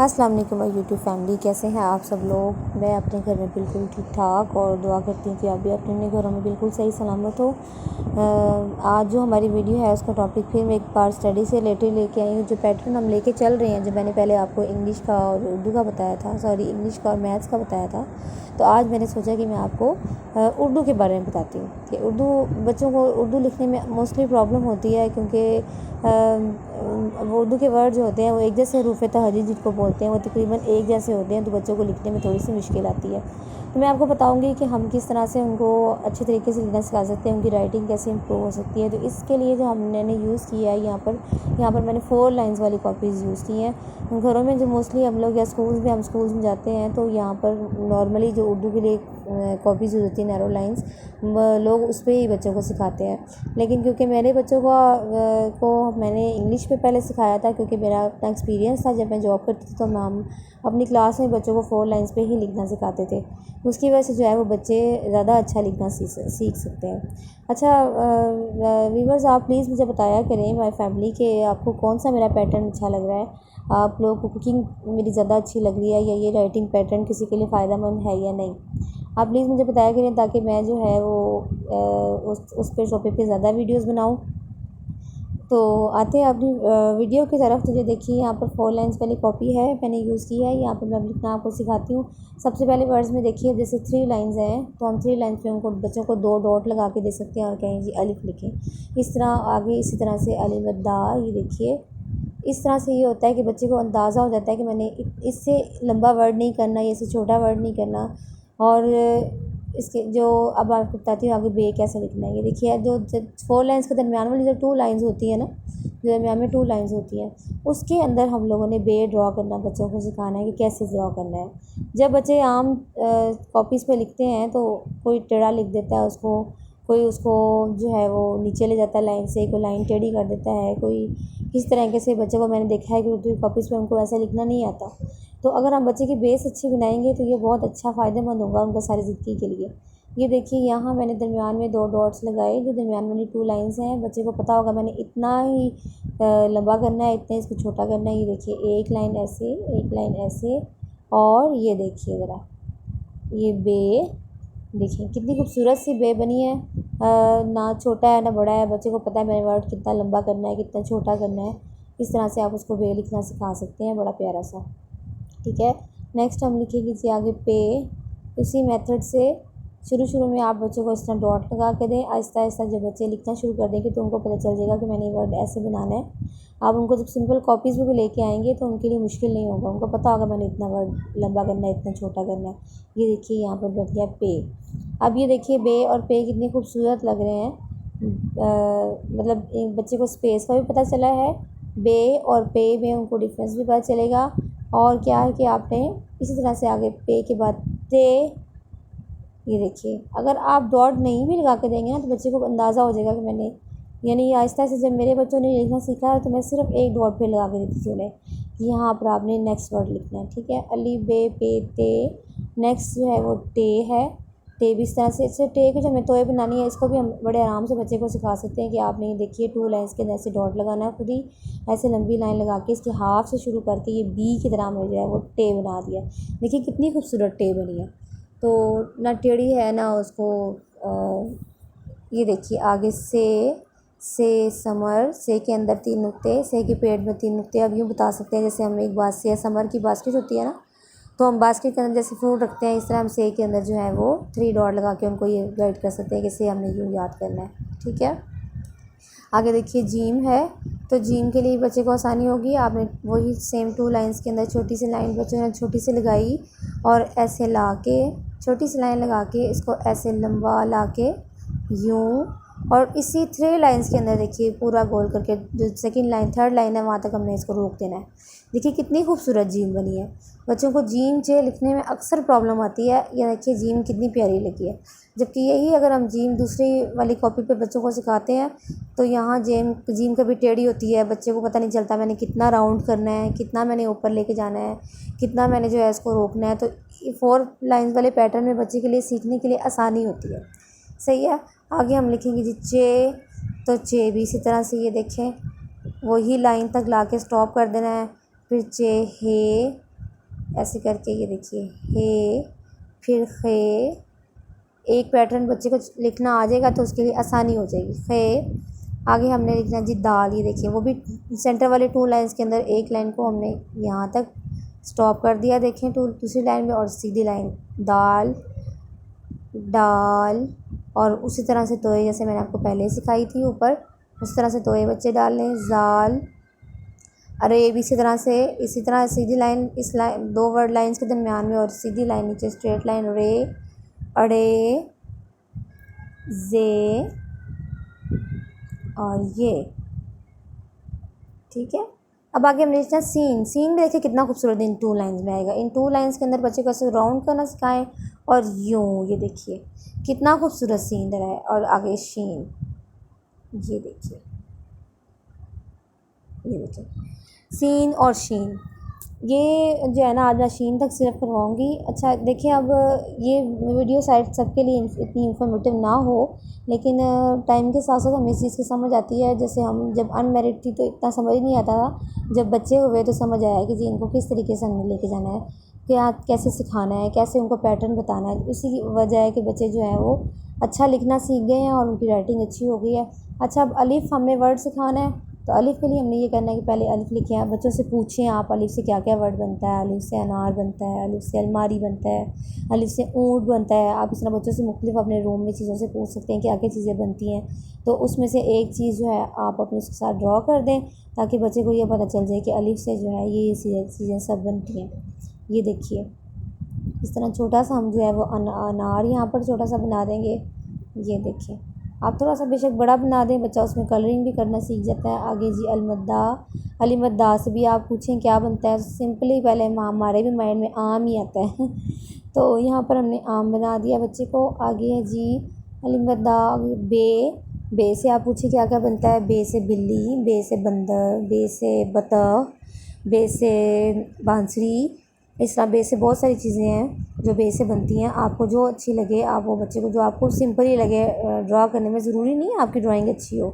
अस्सलाम वालेकुम my YouTube family, कैसे हैं आप सब लोग। मैं अपने घर में बिल्कुल ठीक ठाक और दुआ करती हूँ कि आप भी अपने घरों में बिल्कुल सही सलामत हो। आज जो हमारी वीडियो है उसका टॉपिक फिर मैं एक बार स्टडी से रिलेटेड लेके आई हूँ। जो पैटर्न हम लेके चल रहे हैं, जो मैंने पहले आपको इंग्लिश का और उर्दू का बताया था, इंग्लिश का और मैथ्स का बताया था, तो आज मैंने सोचा कि मैं आपको उर्दू के बारे में बताती हूँ कि बच्चों को उर्दू लिखने में मोस्टली प्रॉब्लम होती है, क्योंकि उर्दू के वर्ड जो होते हैं वो एक जैसे हरूफ तहजीद जिनको बोलते हैं वो तकरीबन एक जैसे होते हैं, तो बच्चों को लिखने में थोड़ी सी मुश्किल आती है। तो मैं आपको बताऊंगी कि हम किस तरह से उनको अच्छे तरीके से लिखना सिखा सकते हैं, उनकी राइटिंग कैसे इंप्रूव हो सकती है। तो इसके लिए जो हमने यूज़ किया है यहाँ पर मैंने 4 लाइन्स वाली कॉपीज़ यूज़ की हैं। घरों में जो मोस्टली हम लोग या स्कूल्स में जाते हैं तो यहाँ पर नॉर्मली जो उर्दू के लिए कॉपीज़ यूज़ होती हैं, नैरो लाइन्स, लोग उस पर ही बच्चों को सिखाते हैं। लेकिन क्योंकि मेरे बच्चों को मैंने इंग्लिश पे पहले सिखाया था, क्योंकि मेरा अपना एक्सपीरियंस था, जब मैं जॉब करती थी तो हम अपनी क्लास में बच्चों को 4 लाइन्स पे ही लिखना सिखाते थे। उसकी वजह से जो है वो बच्चे ज़्यादा अच्छा लिखना सीख सकते हैं। अच्छा व्यूअर्स, आप प्लीज़ मुझे बताया करें माय फैमिली कि आपको कौन सा मेरा पैटर्न अच्छा लग रहा है। आप लोगों को कुकिंग मेरी ज़्यादा अच्छी लग रही है या ये राइटिंग पैटर्न किसी के लिए फ़ायदेमंद है या नहीं। आप प्लीज़ मुझे बताया करें ताकि मैं जो है वो उस पे टॉपिक पे ज़्यादा वीडियोस बनाऊं। तो आते हैं अपनी वीडियो की तरफ। तो ये देखिए, यहाँ पर 4 लाइन्स वाली कॉपी है, मैंने यूज़ की है। यहाँ पर मैं लिखना आपको सिखाती हूँ। सबसे पहले वर्ड्स में देखिए, जैसे 3 लाइन्स हैं तो हम 3 लाइन्स पे उनको बच्चों को 2 डॉट लगा के दे सकते हैं और कहें जी अलिफ लिखें। इस तरह आगे इसी तरह से अलिफ दा, ये देखिए इस तरह से ये होता है कि बच्चे को अंदाज़ा हो जाता है कि मैंने इससे लंबा वर्ड नहीं करना, या इससे छोटा वर्ड नहीं करना। और इसके जो अब आपको बताती हूँ आगे बे कैसे लिखना है। ये देखिए, जो 4 लाइन्स के दरमियान वाली जो 2 लाइन्स होती है ना, जो दरमियान में 2 लाइन्स होती हैं, उसके अंदर हम लोगों ने बे ड्रॉ करना बच्चों को सिखाना है कि कैसे ड्रॉ करना है। जब बच्चे आम कॉपीज़ पे लिखते हैं तो कोई टेढ़ा लिख देता है उसको, कोई उसको जो है वो नीचे ले जाता है लाइन से, कोई लाइन टेढ़ी कर देता है, कोई किस तरीके से बच्चे को मैंने देखा है कि उर्दू कॉपीज़ पे उनको ऐसा लिखना नहीं आता। तो अगर हम बच्चे की बेस अच्छी बनाएंगे तो ये बहुत अच्छा फ़ायदेमंद होगा उनका सारी ज़िंदगी के लिए। ये देखिए, यहाँ मैंने दरमियान में 2 डॉट्स लगाए, जो दरमियान वाली 2 लाइन्स हैं। बच्चे को पता होगा मैंने इतना ही लंबा करना है, इतना इसको छोटा करना है। ये देखिए, एक लाइन ऐसे, एक लाइन ऐसे, और ये देखिए ज़रा, ये बे देखिए कितनी खूबसूरत सी बे बनी है। ना छोटा है ना बड़ा है, बच्चे को पता है मैंने वर्ड कितना लंबा करना है, कितना छोटा करना है। इस तरह से आप उसको बे लिखना सिखा सकते हैं, बड़ा प्यारा सा। ठीक है, नेक्स्ट हम लिखेंगे जी आगे पे। इसी मेथड से शुरू में आप बच्चों को इस तरह डॉट लगा के दें। आहिस्ता आहिस्ता जब बच्चे लिखना शुरू कर देंगे तो उनको पता चल जाएगा कि मैंने वर्ड ऐसे बनाना है। आप उनको जब सिंपल कॉपीज़ में भी लेके आएंगे तो उनके लिए मुश्किल नहीं होगा, उनको पता होगा मैंने इतना वर्ड लंबा करना है, इतना छोटा करना है। ये देखिए, यहाँ पर बन गया पे। अब ये देखिए, बे और पे कितने खूबसूरत लग रहे हैं। मतलब एक बच्चे को स्पेस का भी पता चला है, बे और पे में उनको डिफरेंस भी पता चलेगा। और क्या है कि आपने इसी तरह से आगे पे के बाद ते, ये देखिए, अगर आप डॉट नहीं भी लगा के देंगे ना तो बच्चे को अंदाज़ा हो जाएगा कि मैंने, यानी आहिस्ता से जब मेरे बच्चों ने लिखना सीखा तो मैं सिर्फ एक डॉट पे लगा के देती थी उन्हें कि यहाँ पर आपने नेक्स्ट वर्ड लिखना है। ठीक है, अली बे पे ते। नेक्स्ट जो है वो टे है। टे भी इस तरह से, इससे टे को जो हमें तोय बनानी है, इसको भी हम बड़े आराम से बच्चे को सिखा सकते हैं कि आपने ये देखिए 2 लाइन्स के अंदर ऐसे डॉट लगाना है, खुद ही ऐसे लंबी लाइन लगा के इसके हाफ से शुरू करके ये बी की तरह में जो है वो टे बना दिया। देखिए कितनी खूबसूरत टे बनी है। तो ना टेढ़ी है ना उसको ये देखिए आगे से समर, से के अंदर 3 नुक्ते, से के पेड़ में 3 नुक्ते। अब यूँ बता सकते हैं जैसे हम एक बात से समर की बास्केट होती है ना, तो हम बास्केट के अंदर जैसे फ्रूट रखते हैं, इस तरह हम से के अंदर जो है वो 3 डॉट लगा के उनको ये गाइड कर सकते हैं कि से हमने यूँ याद करना है। ठीक है, आगे देखिए जीम है, तो जीम के लिए बच्चे को आसानी होगी। आपने वही सेम 2 लाइन्स के अंदर छोटी सी लाइन बच्चों ने छोटी सी लगाई और ऐसे ला के छोटी सी लाइन लगा के इसको ऐसे लंबा ला के यूँ, और इसी 3 लाइन्स के अंदर देखिए पूरा गोल करके जो सेकंड लाइन थर्ड लाइन है वहाँ तक हमने इसको रोक देना है। देखिए कितनी खूबसूरत जीम बनी है। बच्चों को जीम चे लिखने में अक्सर प्रॉब्लम आती है, या देखिए जीम कितनी प्यारी लगी है। जबकि यही अगर हम जीम दूसरी वाली कॉपी पे बच्चों को सिखाते हैं तो यहाँ जीम कभी टेढ़ी होती है, बच्चे को पता नहीं चलता मैंने कितना राउंड करना है, कितना मैंने ऊपर लेके जाना है, कितना मैंने जो है इसको रोकना है। तो 4 लाइन्स वाले पैटर्न में बच्चे के लिए सीखने के लिए आसानी होती है। सही है, आगे हम लिखेंगे जी चे। तो चे भी इसी तरह से ये देखें वही लाइन तक ला के स्टॉप कर देना है। फिर चे हे, ऐसे करके ये देखिए हे, फिर खे। एक पैटर्न बच्चे को लिखना आ जाएगा तो उसके लिए आसानी हो जाएगी। खे, आगे हमने लिखना जी दाल, ये देखिए वो भी सेंटर वाले 2 लाइंस के अंदर एक लाइन को हमने यहाँ तक स्टॉप कर दिया, देखें दूसरी लाइन में, और सीधी लाइन दाल डाल। और उसी तरह से तोए जैसे मैंने आपको पहले सिखाई थी ऊपर, उस तरह से तोए बच्चे डाल लें। जाल, अरे भी इसी तरह सीधी लाइन, इस लाइन 2 वर्ड लाइंस के दरमियान में, और सीधी लाइन नीचे स्ट्रेट लाइन रे, अड़े, जे और ये, ठीक है। अब आगे हमने लिखना सीन। सीन भी देखिए कितना खूबसूरत इन 2 लाइंस में आएगा। इन 2 लाइंस के अंदर बच्चे को ऐसे राउंड करना सिखाएं और यूँ, ये देखिए कितना खूबसूरत सीन दे रहा है। और आगे शीन, ये देखिए सीन और शीन, ये जो है ना आज मैं शीन तक सिर्फ करवाऊँगी। अच्छा देखिए, अब ये वीडियो शायद सबके लिए इतनी इन्फॉर्मेटिव ना हो, लेकिन टाइम के साथ साथ हमें इस चीज़ की समझ आती है। जैसे हम जब अनमेरिड थी तो इतना समझ नहीं आता था, जब बच्चे हुए तो समझ आया कि जी इनको किस तरीके से हमें लेके जाना है, क्या कैसे सिखाना है, कैसे उनको पैटर्न बताना है। उसी की वजह है कि बच्चे जो है वो अच्छा लिखना सीख गए हैं और उनकी राइटिंग अच्छी हो गई है। अच्छा, अब अलिफ़ हमने वर्ड सिखाना है, तो अलिफ़ के लिए हमने ये करना है कि पहले अलिफ़ लिखें। आप बच्चों से पूछें आप अलिफ़ से क्या क्या वर्ड बनता है। अलिफ़ से अनार बनता है, अलिफ़ से अलमारी बनता है, अलिफ़ से ऊँट बनता है। आप इस तरह बच्चों से मुख्तलिफ अपने रूम में चीज़ों से पूछ सकते हैं कि क्या क्या चीज़ें बनती हैं। तो उसमें से एक चीज़ जो है आप अपने उसके साथ ड्रॉ कर दें, ताकि बच्चे को ये पता चल जाए कि अलिफ़ से जो है ये चीज़ें सब बनती हैं। ये देखिए इस तरह छोटा सा हम जो है वो अनार यहाँ पर छोटा सा बना देंगे। ये देखिए, आप थोड़ा सा बेशक बड़ा बना दें, बच्चा उसमें कलरिंग भी करना सीख जाता है। आगे जी अलमद्दा, अलीमद्दा से भी आप पूछें क्या बनता है, सिंपली पहले हमारे भी माइंड में आम ही आता है तो यहाँ पर हमने आम बना दिया बच्चे को। आगे है जी अलीमद्दा, बे से आप पूछें क्या क्या बनता है। बे से बिल्ली, बे से बंदर, बे से बतख, बे से बांसुरी। इस तरह बे से बहुत सारी चीज़ें हैं जो बे से बनती हैं। आपको जो अच्छी लगे आप वो बच्चे को, जो आपको सिंपल ही लगे ड्रॉ करने में, ज़रूरी नहीं है आपकी ड्राइंग अच्छी हो,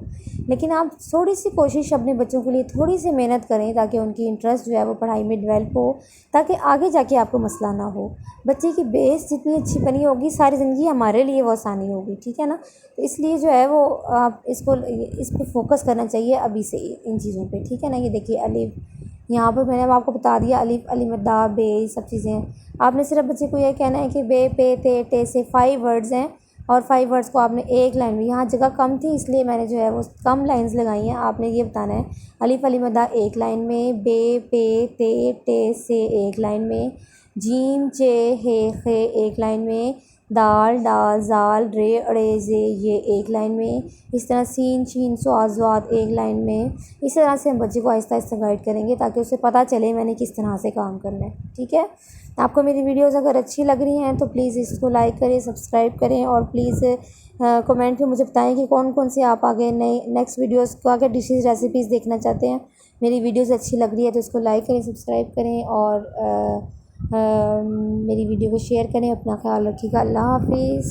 लेकिन आप थोड़ी सी कोशिश अपने बच्चों के लिए थोड़ी सी मेहनत करें ताकि उनकी इंटरेस्ट जो है वो पढ़ाई में डेवलप हो, ताकि आगे जाके आपको मसला ना हो। बच्चे की बेस जितनी अच्छी बनी होगी सारी ज़िंदगी हमारे लिए वो आसानी होगी, ठीक है ना। तो इसलिए जो है वो आप इस पर फोकस करना चाहिए अभी से इन चीज़ों पर, ठीक है ना। ये देखिए अलिफ, यहाँ पर मैंने आपको बता दिया अलिफ, अलीमद्दा, बे, सब चीज़ें हैं। आपने सिर्फ बच्चे को यह कहना है कि बे, पे, ते, टे से 5 वर्ड्स हैं, और 5 वर्ड्स को आपने एक लाइन में, यहाँ जगह कम थी इसलिए मैंने जो है वो कम लाइंस लगाई हैं। आपने ये बताना है अलिफ अलीमद्दा एक लाइन में, बे, पे, ते, टे से एक लाइन में, जीम, चे, हे, खे एक लाइन में, दाल, डाल, जाल, रे, अड़े, जे ये एक लाइन में। इस तरह सीन, शीन, स्वाद, ज़्वाद एक लाइन में। इस तरह से हम बच्चे को आहिस्ता आहिस्ता गाइड करेंगे ताकि उसे पता चले मैंने किस तरह से काम करना है, ठीक है। आपको मेरी वीडियोस अगर अच्छी लग रही हैं तो प्लीज़ इसको लाइक करें, सब्सक्राइब करें, और प्लीज़ कमेंट में मुझे बताएं कि कौन कौन से आप आगे नए नेक्स्ट वीडियोस को आगे डिशेज़ रेसिपीज़ देखना चाहते हैं। मेरी वीडियोस अच्छी लग रही है तो इसको लाइक करें, सब्सक्राइब करें, और मेरी वीडियो को शेयर करें। अपना ख्याल रखिएगा। अल्लाह हाफिज़।